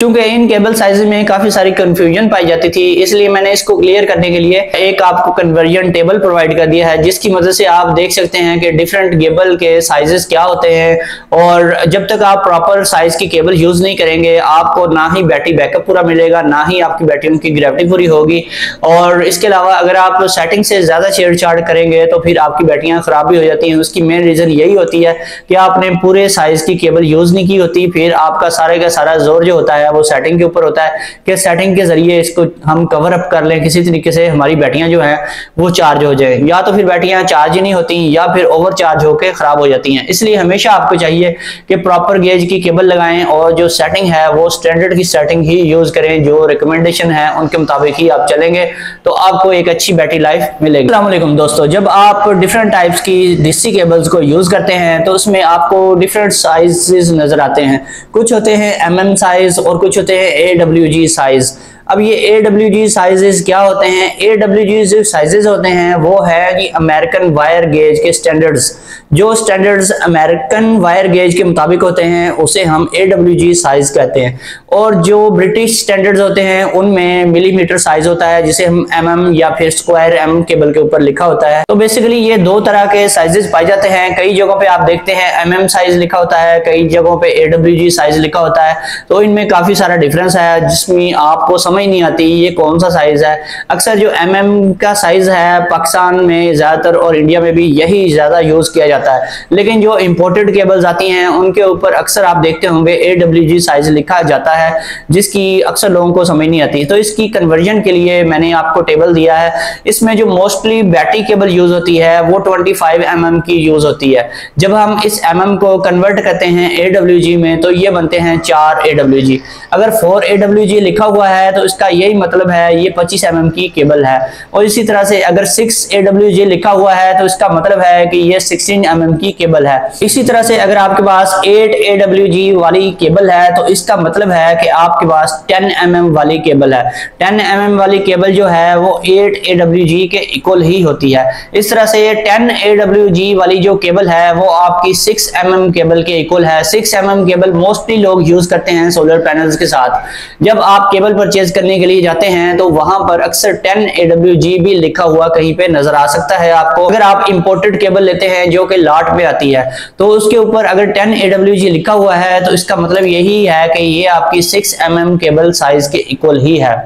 क्योंकि in cable size में काफी सारी कंफ्यूजन पाई जाती थी, इसलिए मैंने इसको क्लियर करने के लिए एक आपको कन्वर्जन टेबल प्रोवाइड कर दिया है, जिसकी मदद से आप देख सकते हैं कि डिफरेंट केबल के साइजेस क्या होते हैं। और जब तक आप प्रॉपर साइज की केबल यूज नहीं करेंगे, आपको ना ही बैटरी बैकअप पूरा मिलेगा, ना ही आपकी बैटरियों की ग्रेविटी पूरी होगी। और इसके अलावा अगर आप सेटिंग से ज्यादा छेड़छाड़ करेंगे तो फिर आपकी बैटरियां खराब भी हो जाती हैं। उसकी मेन रीजन यही होती है कि आपने पूरे साइज की केबल यूज नहीं की होती। फिर आपका सारे का सारा जोर जो होता है वो सेटिंग के ऊपर होता है कि सेटिंग के जरिए इसको हम कवर अप कर लें, किसी तरीके से हमारी बैटरियां जो हैं वो चार्ज हो जाए। या तो फिर बैटरियां चार्ज ही नहीं होती या फिर ओवर चार्ज होकर खराब हो जाती हैं। इसलिए हमेशा आपको चाहिए कि प्रॉपर गेज की केबल लगाएं और जो सेटिंग है वो स्टैंडर्ड की सेटिंग ही यूज करें। जो रिकमेंडेशन है उनके मुताबिक ही आप चलेंगे तो आपको एक अच्छी बैटरी लाइफ मिलेगी। अस्सलाम वालेकुम दोस्तों, जब आप डिफरेंट टाइप्स की डीसी केबल्स को यूज करते हैं तो उसमें आपको डिफरेंट साइजेस नजर आते हैं। कुछ होते हैं mm साइज और कुछ होते हैं AWG साइज। अब ये AWG साइजेस क्या होते हैं? AWG जो साइजेस होते हैं वो है कि अमेरिकन वायर गेज के स्टैंडर्ड्स। जो स्टैंडर्ड्स अमेरिकन वायर गेज के मुताबिक होते हैं उसे हम AWG साइज कहते हैं। और जो ब्रिटिश स्टैंडर्ड्स होते हैं उनमें मिलीमीटर साइज होता है, जिसे हम mm या फिर स्क्वायर एम केबल के ऊपर लिखा होता है। तो बेसिकली ये दो तरह के साइजेस पाए जाते हैं। कई जगहों पे आप देखते हैं mm साइज लिखा होता है, कई जगहों पे AWG साइज लिखा होता है। तो इनमें काफी सारा डिफरेंस है जिसमें आपको समझ नहीं आती ये कौन सा साइज है। अक्सर जो mm का साइज है पाकिस्तान में ज्यादातर और इंडिया में भी यही ज्यादा यूज किया जाता है, लेकिन जो इंपोर्टेड केबल्स आती हैं उनके ऊपर अक्सर आप देखते होंगे AWG साइज लिखा जाता है, जिसकी अक्सर लोगों को समझ नहीं आती। तो इसकी कन्वर्जन के लिए मैंने आपको टेबल दिया है। इसमें जो मोस्टली बैटरी केबल यूज होती है वो 25 mm की यूज होती है। जब हम इस mm को कन्वर्ट करते हैं AWG में तो ये बनते हैं 4 AWG। अगर 4 AWG लिखा हुआ है तो इसका यही मतलब है ये 25 mm की केबल है। और इसी तरह से अगर 6 AWG लिखा हुआ है तो इसका मतलब है कि ये 16 mm की केबल है। इसी तरह से अगर आपके पास 8 AWG वाली केबल है तो इसका मतलब है कि आपके पास 10 mm वाली केबल है। 10 mm वाली केबल जो है वो 8 AWG के इक्वल ही होती है। इस तरह से 10 AWG वाली जो केबल है वो आपकी 6 mm केबल के इक्वल है। 6 mm केबल मोस्टली लोग यूज करते हैं सोलर पैनल्स के साथ। जब आप केबल परचेज करने के लिए जाते हैं तो वहां पर अक्सर 10 AWG भी लिखा हुआ कहीं पे नजर आ सकता है आपको। अगर आप इंपोर्टेड केबल लेते हैं जो कि लॉट में आती है तो उसके ऊपर अगर 10 AWG लिखा हुआ है तो इसका मतलब यही है कि ये आपकी 6 mm केबल साइज के इक्वल ही है।